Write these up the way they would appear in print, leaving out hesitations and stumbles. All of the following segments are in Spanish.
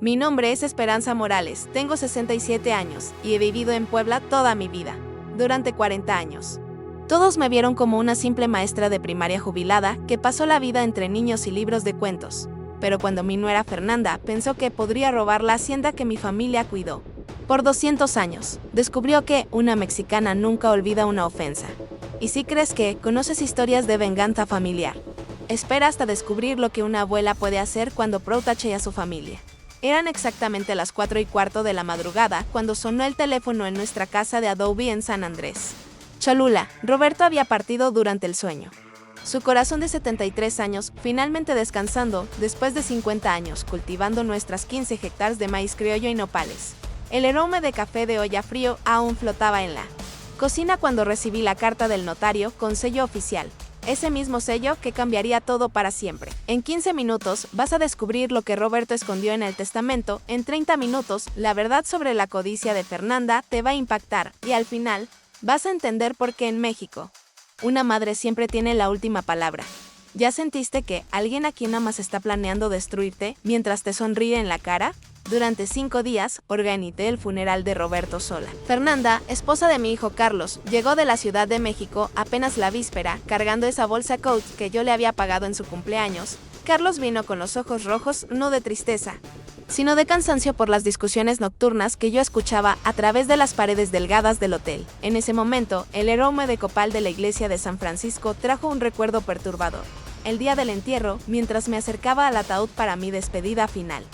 Mi nombre es Esperanza Morales, tengo 67 años y he vivido en Puebla toda mi vida, durante 40 años. Todos me vieron como una simple maestra de primaria jubilada que pasó la vida entre niños y libros de cuentos. Pero cuando mi nuera Fernanda pensó que podría robar la hacienda que mi familia cuidó por 200 años, descubrió que una mexicana nunca olvida una ofensa. Y si crees que conoces historias de venganza familiar, espera hasta descubrir lo que una abuela puede hacer cuando protege a su familia. Eran exactamente las 4:15 de la madrugada cuando sonó el teléfono en nuestra casa de adobe en San Andrés Cholula. Roberto había partido durante el sueño. Su corazón de 73 años, finalmente descansando, después de 50 años, cultivando nuestras 15 hectáreas de maíz criollo y nopales. El aroma de café de olla frío aún flotaba en la cocina cuando recibí la carta del notario con sello oficial. Ese mismo sello que cambiaría todo para siempre. En 15 minutos vas a descubrir lo que Roberto escondió en el testamento. En 30 minutos, la verdad sobre la codicia de Fernanda te va a impactar. Y al final, vas a entender por qué en México una madre siempre tiene la última palabra. ¿Ya sentiste que alguien a quien amas está planeando destruirte mientras te sonríe en la cara? Durante 5 días, organicé el funeral de Roberto sola. Fernanda, esposa de mi hijo Carlos, llegó de la Ciudad de México apenas la víspera, cargando esa bolsa Coach que yo le había pagado en su cumpleaños. Carlos vino con los ojos rojos, no de tristeza, sino de cansancio por las discusiones nocturnas que yo escuchaba a través de las paredes delgadas del hotel. En ese momento, el aroma de copal de la iglesia de San Francisco trajo un recuerdo perturbador. El día del entierro, mientras me acercaba al ataúd para mi despedida final,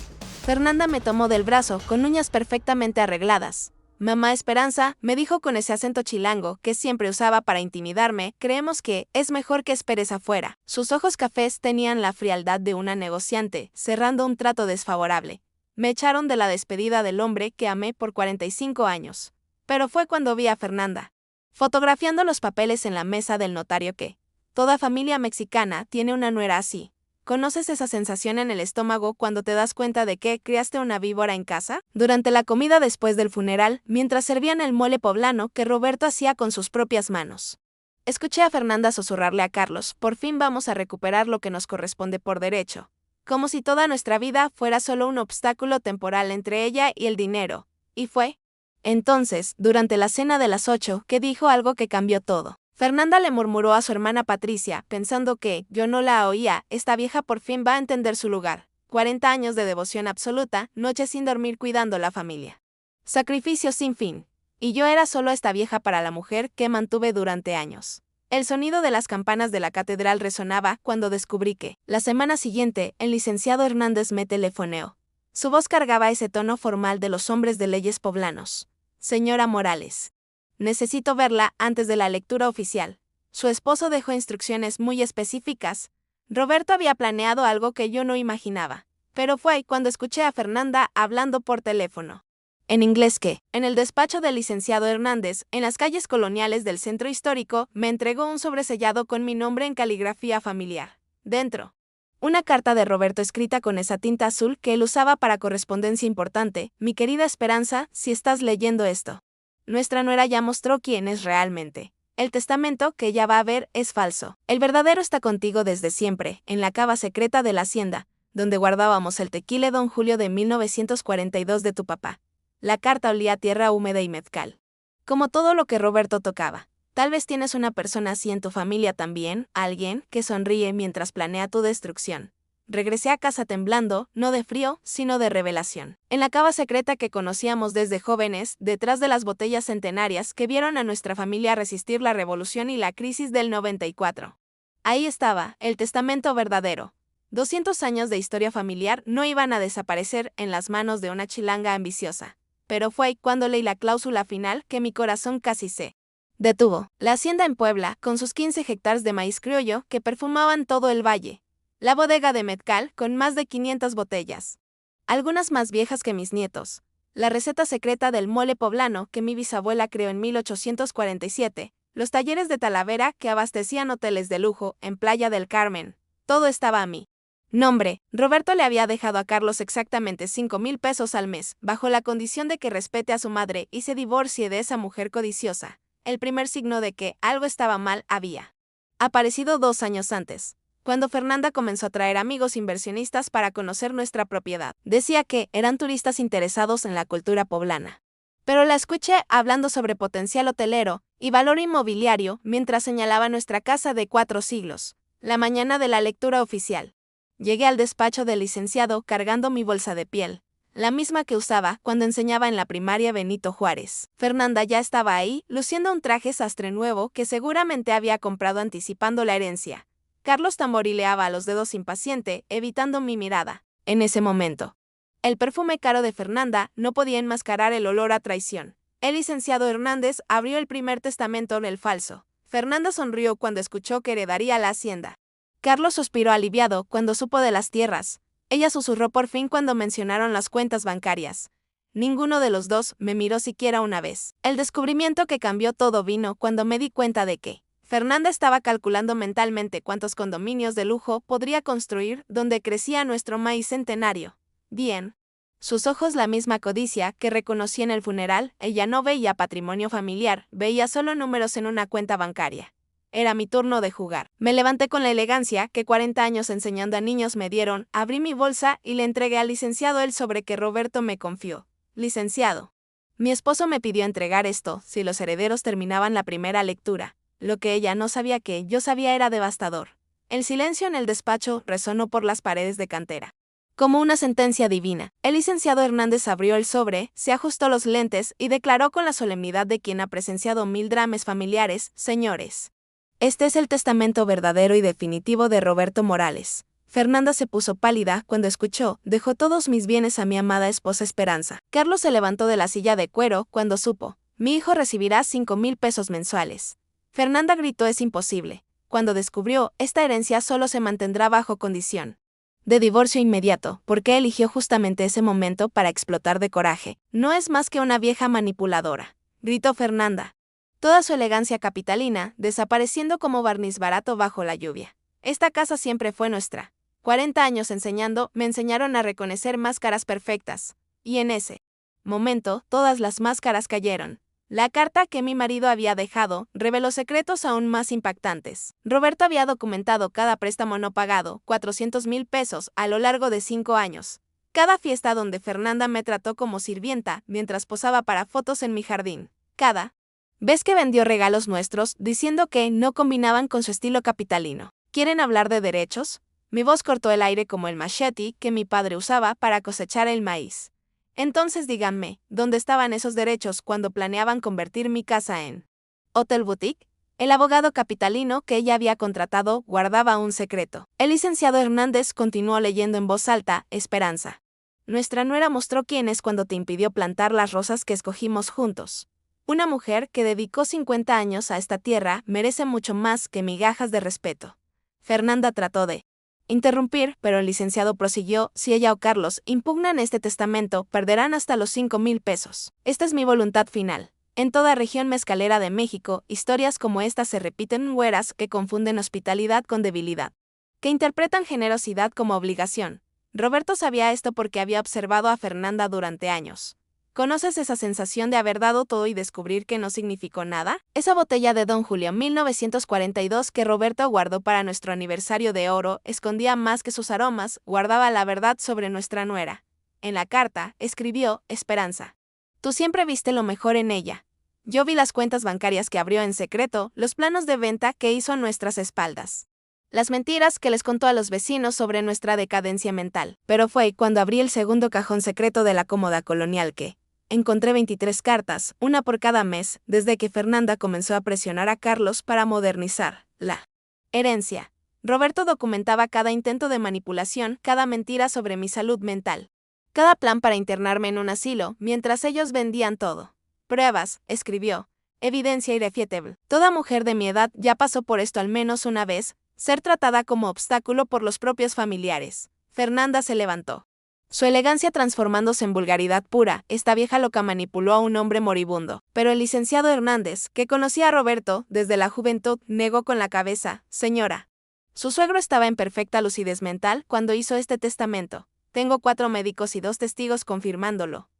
Fernanda me tomó del brazo con uñas perfectamente arregladas. Mamá Esperanza, me dijo con ese acento chilango que siempre usaba para intimidarme, creemos que es mejor que esperes afuera. Sus ojos cafés tenían la frialdad de una negociante, cerrando un trato desfavorable. Me echaron de la despedida del hombre que amé por 45 años. Pero fue cuando vi a Fernanda fotografiando los papeles en la mesa del notario que toda familia mexicana tiene una nuera así. ¿Conoces esa sensación en el estómago cuando te das cuenta de que criaste una víbora en casa? Durante la comida después del funeral, mientras servían el mole poblano que Roberto hacía con sus propias manos, escuché a Fernanda susurrarle a Carlos, por fin vamos a recuperar lo que nos corresponde por derecho. Como si toda nuestra vida fuera solo un obstáculo temporal entre ella y el dinero. Y fue entonces, durante la cena de las 8, que dijo algo que cambió todo. Fernanda le murmuró a su hermana Patricia, pensando que yo no la oía, esta vieja por fin va a entender su lugar. 40 años de devoción absoluta, noches sin dormir cuidando la familia. Sacrificio sin fin. Y yo era solo esta vieja para la mujer que mantuve durante años. El sonido de las campanas de la catedral resonaba cuando descubrí que, la semana siguiente, el licenciado Hernández me telefoneó. Su voz cargaba ese tono formal de los hombres de leyes poblanos. Señora Morales, necesito verla antes de la lectura oficial. Su esposo dejó instrucciones muy específicas. Roberto había planeado algo que yo no imaginaba. Pero fue cuando escuché a Fernanda hablando por teléfono. En inglés que, en el despacho del licenciado Hernández, en las calles coloniales del centro histórico, me entregó un sobresellado con mi nombre en caligrafía familiar. Dentro, una carta de Roberto escrita con esa tinta azul que él usaba para correspondencia importante. Mi querida Esperanza, si estás leyendo esto, nuestra nuera ya mostró quién es realmente. El testamento que ella va a ver es falso. El verdadero está contigo desde siempre, en la cava secreta de la hacienda, donde guardábamos el tequila Don Julio de 1942 de tu papá. La carta olía a tierra húmeda y mezcal. Como todo lo que Roberto tocaba. Tal vez tienes una persona así en tu familia también, alguien que sonríe mientras planea tu destrucción. Regresé a casa temblando, no de frío, sino de revelación. En la cava secreta que conocíamos desde jóvenes, detrás de las botellas centenarias que vieron a nuestra familia resistir la revolución y la crisis del 94. Ahí estaba, el testamento verdadero. 200 años de historia familiar no iban a desaparecer en las manos de una chilanga ambiciosa. Pero fue cuando leí la cláusula final que mi corazón casi se detuvo. La hacienda en Puebla, con sus 15 hectáreas de maíz criollo que perfumaban todo el valle. La bodega de mezcal con más de 500 botellas. Algunas más viejas que mis nietos. La receta secreta del mole poblano que mi bisabuela creó en 1847. Los talleres de Talavera que abastecían hoteles de lujo en Playa del Carmen. Todo estaba a mí nombre. Roberto le había dejado a Carlos exactamente 5,000 pesos al mes, bajo la condición de que respete a su madre y se divorcie de esa mujer codiciosa. El primer signo de que algo estaba mal había aparecido 2 años antes, cuando Fernanda comenzó a traer amigos inversionistas para conocer nuestra propiedad. Decía que eran turistas interesados en la cultura poblana. Pero la escuché hablando sobre potencial hotelero y valor inmobiliario mientras señalaba nuestra casa de 4 siglos. La mañana de la lectura oficial. Llegué al despacho del licenciado cargando mi bolsa de piel, la misma que usaba cuando enseñaba en la primaria Benito Juárez. Fernanda ya estaba ahí, luciendo un traje sastre nuevo que seguramente había comprado anticipando la herencia. Carlos tamborileaba a los dedos impaciente, evitando mi mirada. En ese momento, el perfume caro de Fernanda no podía enmascarar el olor a traición. El licenciado Hernández abrió el primer testamento en el falso. Fernanda sonrió cuando escuchó que heredaría la hacienda. Carlos suspiró aliviado cuando supo de las tierras. Ella susurró por fin cuando mencionaron las cuentas bancarias. Ninguno de los dos me miró siquiera una vez. El descubrimiento que cambió todo vino cuando me di cuenta de que Fernanda estaba calculando mentalmente cuántos condominios de lujo podría construir donde crecía nuestro maíz centenario. Bien. Sus ojos la misma codicia que reconocí en el funeral, ella no veía patrimonio familiar, veía solo números en una cuenta bancaria. Era mi turno de jugar. Me levanté con la elegancia que 40 años enseñando a niños me dieron, abrí mi bolsa y le entregué al licenciado el sobre que Roberto me confió. Licenciado. Mi esposo me pidió entregar esto si los herederos terminaban la primera lectura. Lo que ella no sabía que yo sabía era devastador. El silencio en el despacho resonó por las paredes de cantera. Como una sentencia divina, el licenciado Hernández abrió el sobre, se ajustó los lentes y declaró con la solemnidad de quien ha presenciado 1000 dramas familiares: señores, este es el testamento verdadero y definitivo de Roberto Morales. Fernanda se puso pálida cuando escuchó: dejó todos mis bienes a mi amada esposa Esperanza. Carlos se levantó de la silla de cuero cuando supo: mi hijo recibirá 5,000 pesos mensuales. Fernanda gritó: es imposible. Cuando descubrió, esta herencia solo se mantendrá bajo condición de divorcio inmediato, porque eligió justamente ese momento para explotar de coraje. No es más que una vieja manipuladora, gritó Fernanda, toda su elegancia capitalina desapareciendo como barniz barato bajo la lluvia. Esta casa siempre fue nuestra. 40 años enseñando me enseñaron a reconocer máscaras perfectas, y en ese momento todas las máscaras cayeron. La carta que mi marido había dejado reveló secretos aún más impactantes. Roberto había documentado cada préstamo no pagado, 400,000 pesos, a lo largo de 5 años. Cada fiesta donde Fernanda me trató como sirvienta mientras posaba para fotos en mi jardín. Cada vez que vendió regalos nuestros diciendo que no combinaban con su estilo capitalino. ¿Quieren hablar de derechos? Mi voz cortó el aire como el machete que mi padre usaba para cosechar el maíz. Entonces díganme, ¿dónde estaban esos derechos cuando planeaban convertir mi casa en Hotel Boutique? El abogado capitalino que ella había contratado guardaba un secreto. El licenciado Hernández continuó leyendo en voz alta: Esperanza. Nuestra nuera mostró quién es cuando te impidió plantar las rosas que escogimos juntos. Una mujer que dedicó 50 años a esta tierra merece mucho más que migajas de respeto. Fernanda trató de interrumpir, pero el licenciado prosiguió: si ella o Carlos impugnan este testamento, perderán hasta los 5,000 pesos. Esta es mi voluntad final. En toda región mezcalera de México, historias como esta se repiten en güeras que confunden hospitalidad con debilidad, que interpretan generosidad como obligación. Roberto sabía esto porque había observado a Fernanda durante años. ¿Conoces esa sensación de haber dado todo y descubrir que no significó nada? Esa botella de Don Julio 1942 que Roberto guardó para nuestro aniversario de oro escondía más que sus aromas, guardaba la verdad sobre nuestra nuera. En la carta, escribió: Esperanza. Tú siempre viste lo mejor en ella. Yo vi las cuentas bancarias que abrió en secreto, los planos de venta que hizo a nuestras espaldas, las mentiras que les contó a los vecinos sobre nuestra decadencia mental. Pero fue cuando abrí el segundo cajón secreto de la cómoda colonial que encontré 23 cartas, una por cada mes, desde que Fernanda comenzó a presionar a Carlos para modernizar la herencia. Roberto documentaba cada intento de manipulación, cada mentira sobre mi salud mental, cada plan para internarme en un asilo, mientras ellos vendían todo. Pruebas, escribió, evidencia irrefutable. Toda mujer de mi edad ya pasó por esto al menos una vez, ser tratada como obstáculo por los propios familiares. Fernanda se levantó, su elegancia transformándose en vulgaridad pura. Esta vieja loca manipuló a un hombre moribundo. Pero el licenciado Hernández, que conocía a Roberto desde la juventud, negó con la cabeza: señora. Su suegro estaba en perfecta lucidez mental cuando hizo este testamento. Tengo 4 médicos y 2 testigos confirmándolo.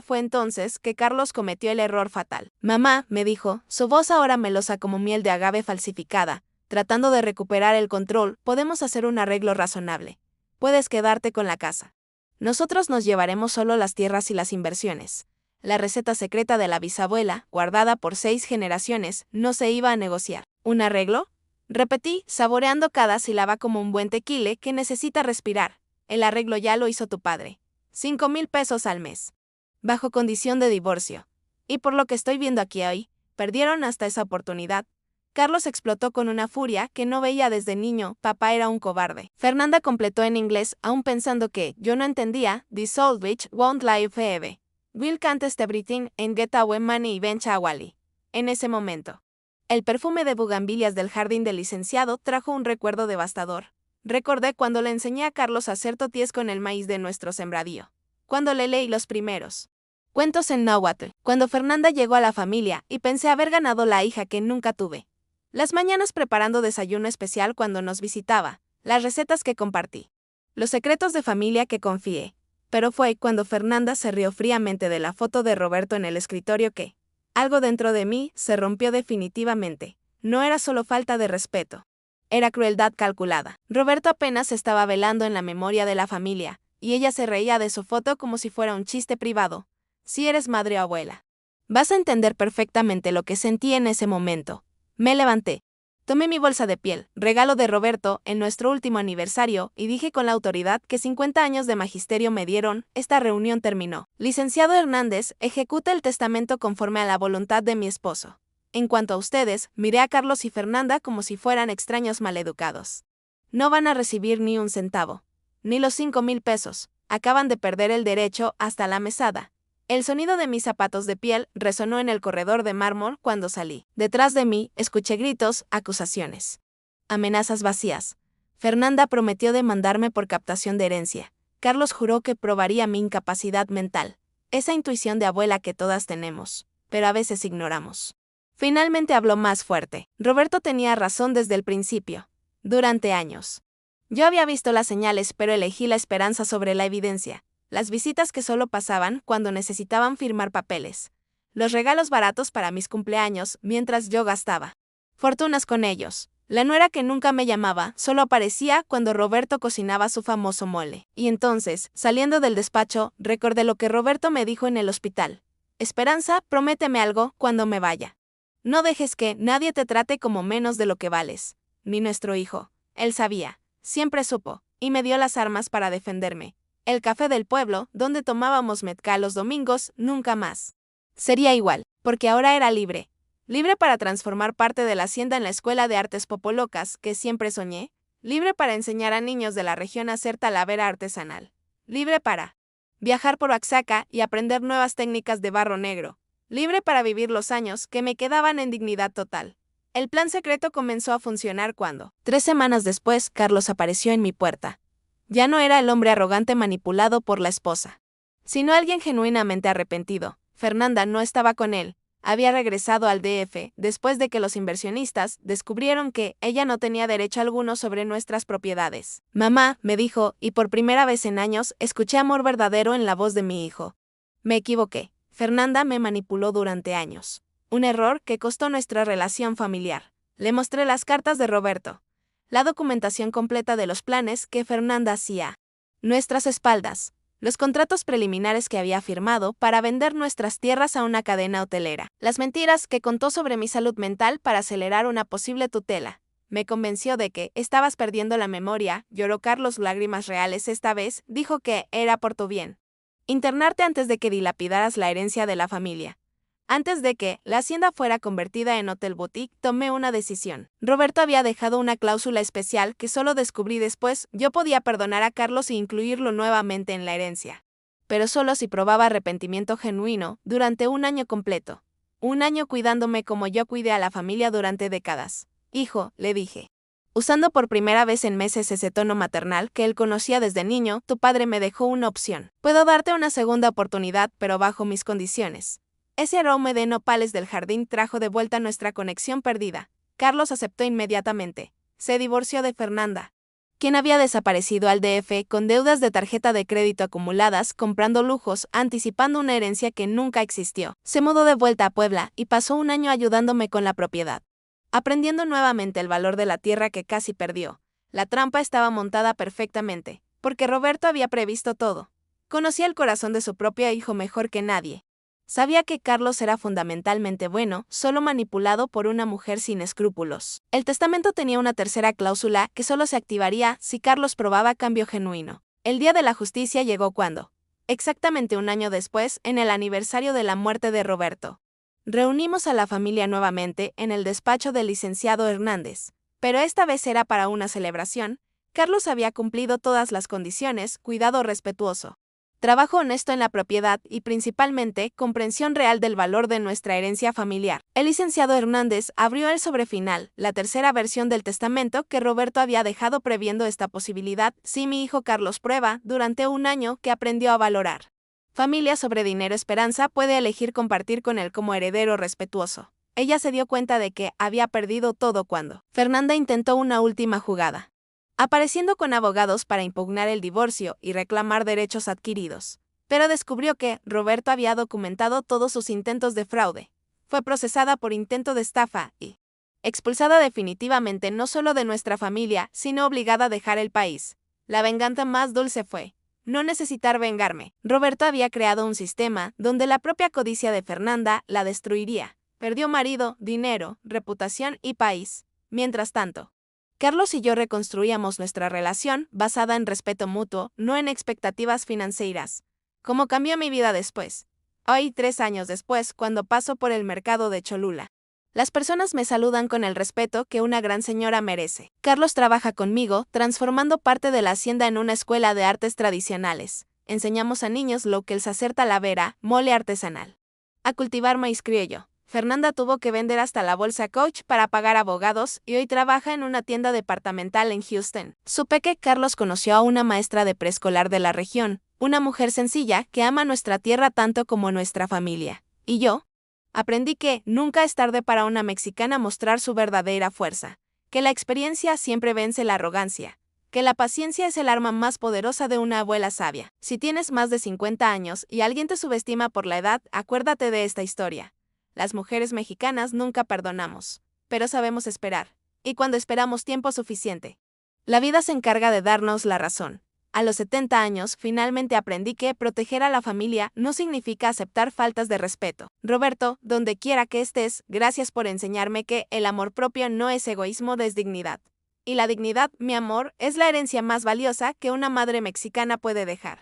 Fue entonces que Carlos cometió el error fatal. Mamá, me dijo, su voz ahora melosa como miel de agave falsificada, tratando de recuperar el control, podemos hacer un arreglo razonable. Puedes quedarte con la casa. Nosotros nos llevaremos solo las tierras y las inversiones. La receta secreta de la bisabuela, guardada por 6 generaciones, no se iba a negociar. ¿Un arreglo? Repetí, saboreando cada sílaba como un buen tequile que necesita respirar. El arreglo ya lo hizo tu padre. 5,000 pesos al mes. Bajo condición de divorcio. Y por lo que estoy viendo aquí hoy, perdieron hasta esa oportunidad. Carlos explotó con una furia que no veía desde niño. Papá era un cobarde. Fernanda completó en inglés, aún pensando que yo no entendía. This old bitch won't lie forever. Will can't everything and get away money eventually. En ese momento, el perfume de bugambilias del jardín del licenciado trajo un recuerdo devastador. Recordé cuando le enseñé a Carlos a hacer toties con el maíz de nuestro sembradío. Cuando le leí los primeros cuentos en náhuatl. Cuando Fernanda llegó a la familia y pensé haber ganado la hija que nunca tuve. Las mañanas preparando desayuno especial cuando nos visitaba. Las recetas que compartí. Los secretos de familia que confié. Pero fue cuando Fernanda se rió fríamente de la foto de Roberto en el escritorio que algo dentro de mí se rompió definitivamente. No era solo falta de respeto. Era crueldad calculada. Roberto apenas estaba velando en la memoria de la familia, y ella se reía de su foto como si fuera un chiste privado. Si eres madre o abuela, vas a entender perfectamente lo que sentí en ese momento. Me levanté. Tomé mi bolsa de piel, regalo de Roberto, en nuestro último aniversario, y dije con la autoridad que 50 años de magisterio me dieron. Esta reunión terminó. Licenciado Hernández, ejecuta el testamento conforme a la voluntad de mi esposo. En cuanto a ustedes, miré a Carlos y Fernanda como si fueran extraños maleducados. No van a recibir ni un centavo. Ni los 5,000 pesos. Acaban de perder el derecho hasta la mesada. El sonido de mis zapatos de piel resonó en el corredor de mármol cuando salí. Detrás de mí, escuché gritos, acusaciones. Amenazas vacías. Fernanda prometió demandarme por captación de herencia. Carlos juró que probaría mi incapacidad mental. Esa intuición de abuela que todas tenemos, pero a veces ignoramos. Finalmente habló más fuerte. Roberto tenía razón desde el principio. Durante años. Yo había visto las señales, pero elegí la esperanza sobre la evidencia. Las visitas que solo pasaban cuando necesitaban firmar papeles. Los regalos baratos para mis cumpleaños mientras yo gastaba fortunas con ellos. La nuera que nunca me llamaba solo aparecía cuando Roberto cocinaba su famoso mole. Y entonces, saliendo del despacho, recordé lo que Roberto me dijo en el hospital. Esperanza, prométeme algo cuando me vaya. No dejes que nadie te trate como menos de lo que vales. Ni nuestro hijo. Él sabía. Siempre supo. Y me dio las armas para defenderme. El café del pueblo, donde tomábamos mezcal los domingos, nunca más sería igual, porque ahora era libre. Libre para transformar parte de la hacienda en la escuela de artes popolocas que siempre soñé. Libre para enseñar a niños de la región a hacer talavera artesanal. Libre para viajar por Oaxaca y aprender nuevas técnicas de barro negro. Libre para vivir los años que me quedaban en dignidad total. El plan secreto comenzó a funcionar cuando, 3 semanas después, Carlos apareció en mi puerta. Ya no era el hombre arrogante manipulado por la esposa, sino alguien genuinamente arrepentido. Fernanda no estaba con él. Había regresado al DF después de que los inversionistas descubrieron que ella no tenía derecho alguno sobre nuestras propiedades. Mamá, me dijo, y por primera vez en años escuché amor verdadero en la voz de mi hijo. Me equivoqué. Fernanda me manipuló durante años. Un error que costó nuestra relación familiar. Le mostré las cartas de Roberto. La documentación completa de los planes que Fernanda hacía. Nuestras espaldas. Los contratos preliminares que había firmado para vender nuestras tierras a una cadena hotelera. Las mentiras que contó sobre mi salud mental para acelerar una posible tutela. Me convenció de que estabas perdiendo la memoria. Lloró Carlos lágrimas reales esta vez. Dijo que era por tu bien. Internarte antes de que dilapidaras la herencia de la familia. Antes de que la hacienda fuera convertida en hotel boutique, tomé una decisión. Roberto había dejado una cláusula especial que solo descubrí después. Yo podía perdonar a Carlos e incluirlo nuevamente en la herencia. Pero solo si probaba arrepentimiento genuino durante un año completo. Un año cuidándome como yo cuidé a la familia durante décadas. Hijo, le dije. Usando por primera vez en meses ese tono maternal que él conocía desde niño, tu padre me dejó una opción. Puedo darte una segunda oportunidad, pero bajo mis condiciones. Ese aroma de nopales del jardín trajo de vuelta nuestra conexión perdida. Carlos aceptó inmediatamente. Se divorció de Fernanda, quien había desaparecido al DF con deudas de tarjeta de crédito acumuladas, comprando lujos, anticipando una herencia que nunca existió. Se mudó de vuelta a Puebla y pasó un año ayudándome con la propiedad. aprendiendo nuevamente el valor de la tierra que casi perdió. La trampa estaba montada perfectamente, porque Roberto había previsto todo. Conocía el corazón de su propio hijo mejor que nadie. Sabía que Carlos era fundamentalmente bueno, solo manipulado por una mujer sin escrúpulos. El testamento tenía una tercera cláusula que solo se activaría si Carlos probaba cambio genuino. El día de la justicia llegó cuando, exactamente un año después, en el aniversario de la muerte de Roberto. Reunimos a la familia nuevamente en el despacho del licenciado Hernández, pero esta vez era para una celebración. Carlos había cumplido todas las condiciones: cuidado respetuoso, trabajo honesto en la propiedad y principalmente comprensión real del valor de nuestra herencia familiar. El licenciado Hernández abrió el sobre final, la tercera versión del testamento que Roberto había dejado previendo esta posibilidad si mi hijo Carlos prueba, durante un año, que aprendió a valorar familia sobre dinero. Esperanza puede elegir compartir con él como heredero respetuoso. Ella se dio cuenta de que había perdido todo cuando Fernanda intentó una última jugada, apareciendo con abogados para impugnar el divorcio y reclamar derechos adquiridos. Pero descubrió que Roberto había documentado todos sus intentos de fraude. Fue procesada por intento de estafa y expulsada definitivamente, no solo de nuestra familia, sino obligada a dejar el país. La venganza más dulce fue no necesitar vengarme. Roberto había creado un sistema donde la propia codicia de Fernanda la destruiría. Perdió marido, dinero, reputación y país. Mientras tanto, Carlos y yo reconstruíamos nuestra relación basada en respeto mutuo, no en expectativas financieras. ¿Cómo cambió mi vida después? Hoy, 3 años después, cuando paso por el mercado de Cholula, las personas me saludan con el respeto que una gran señora merece. Carlos trabaja conmigo, transformando parte de la hacienda en una escuela de artes tradicionales. Enseñamos a niños lo que es hacer talavera, mole artesanal, a cultivar maíz criollo. Fernanda tuvo que vender hasta la bolsa Coach para pagar abogados y hoy trabaja en una tienda departamental en Houston. Supe que Carlos conoció a una maestra de preescolar de la región, una mujer sencilla que ama nuestra tierra tanto como nuestra familia. Y yo aprendí que nunca es tarde para una mexicana mostrar su verdadera fuerza, que la experiencia siempre vence la arrogancia, que la paciencia es el arma más poderosa de una abuela sabia. Si tienes más de 50 años y alguien te subestima por la edad, acuérdate de esta historia. Las mujeres mexicanas nunca perdonamos, pero sabemos esperar, y cuando esperamos tiempo suficiente, la vida se encarga de darnos la razón. A los 70 años, finalmente aprendí que proteger a la familia no significa aceptar faltas de respeto. Roberto, donde quiera que estés, gracias por enseñarme que el amor propio no es egoísmo, es dignidad. Y la dignidad, mi amor, es la herencia más valiosa que una madre mexicana puede dejar.